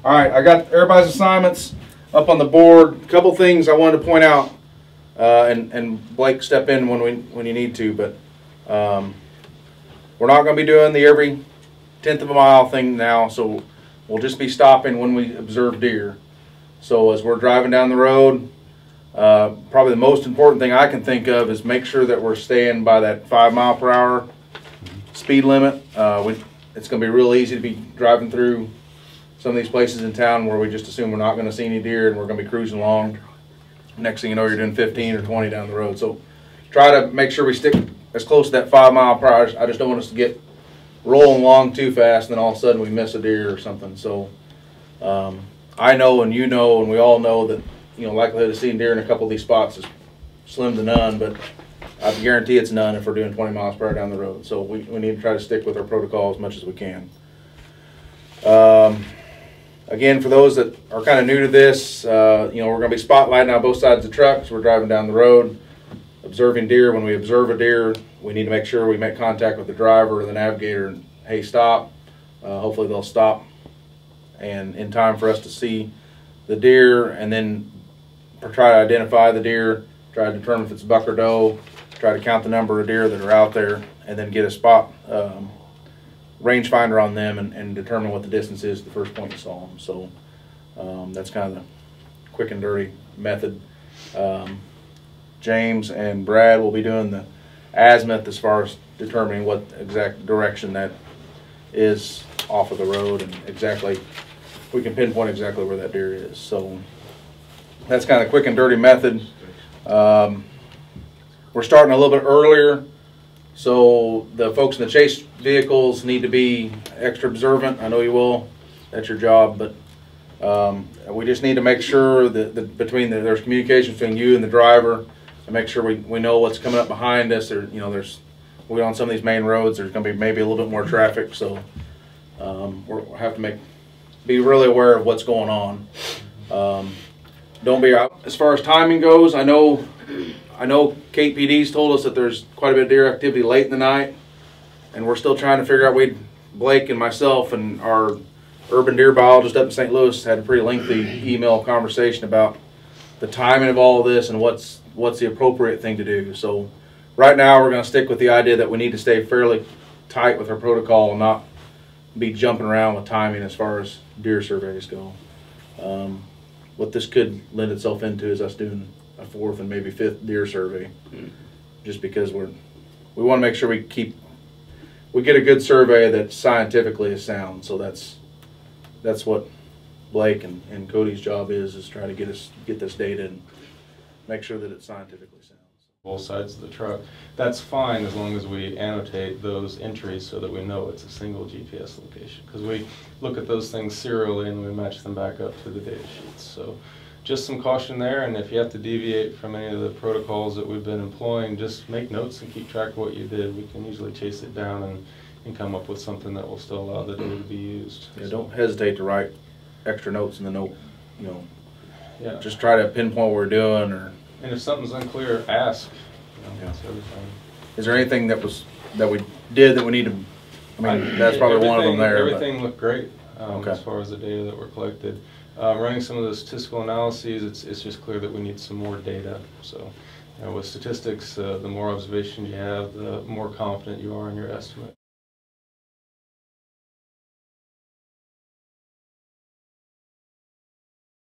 All right, I got everybody's assignments up on the board. A couple things I wanted to point out, and Blake, step in when you need to, but we're not going to be doing the every 1/10 of a mile thing now, so we'll just be stopping when we observe deer. So as we're driving down the road, probably the most important thing I can think of is make sure that we're staying by that 5 mile per hour speed limit. It's going to be real easy to be driving through some of these places in town where we just assume we're not going to see any deer and we're going to be cruising along. Next thing you know, you're doing 15 or 20 down the road. So try to make sure we stick as close to that 5 mile per hour. I just don't want us to get rolling along too fast and then all of a sudden we miss a deer or something. So I know, and you know, and we all know that, you know, likelihood of seeing deer in a couple of these spots is slim to none, but I guarantee it's none if we're doing 20 miles per hour down the road. So we need to try to stick with our protocol as much as we can. Again, for those that are kind of new to this, you know, we're going to be spotlighting on both sides of the truck. So we're driving down the road, observing deer. When we observe a deer, we need to make sure we make contact with the driver or the navigator and, hey, stop. Hopefully they'll stop and in time for us to see the deer, and then try to identify the deer, try to determine if it's buck or doe, try to count the number of deer that are out there, and then get a spot rangefinder on them and determine what the distance is the first point you saw them. So that's kind of the quick and dirty method. James and Brad will be doing the azimuth as far as determining what exact direction that is off of the road, and exactly we can pinpoint exactly where that deer is. So that's kind of quick and dirty method. We're starting a little bit earlier, so the folks in the chase vehicles need to be extra observant. I know you will, that's your job, but we just need to make sure that there's communication between you and the driver, and make sure we know what's coming up behind us. Or, you know, we're on some of these main roads, there's going to be maybe a little bit more traffic, so we'll have to be really aware of what's going on. Don't be out. As far as timing goes, I know Cape PD's told us that there's quite a bit of deer activity late in the night, and we're still trying to figure out. Blake and myself and our urban deer biologist up in St. Louis had a pretty lengthy email conversation about the timing of all of this and what's the appropriate thing to do. So right now we're going to stick with the idea that we need to stay fairly tight with our protocol and not be jumping around with timing as far as deer surveys go. What this could lend itself into is us doing a 4th and maybe 5th deer survey, just because we want to make sure we get a good survey that scientifically is sound. So that's what Blake and Cody's job is try to get this data and make sure that it's scientifically sound. Both sides of the truck. That's fine as long as we annotate those entries so that we know it's a single GPS location, because we look at those things serially and we match them back up to the data sheets. So just some caution there, and if you have to deviate from any of the protocols that we've been employing, just make notes and keep track of what you did. We can usually chase it down and come up with something that will still allow the data to be used. Yeah, don't hesitate to write extra notes in the note. You know, yeah, just try to pinpoint what we're doing, and if something's unclear, ask. Yeah. Is there anything that we did that we need to? I mean, that's probably one of them there. Everything looked great as far as the data that were collected. Running some of the statistical analyses, it's just clear that we need some more data. So, you know, with statistics, the more observations you have, the more confident you are in your estimate.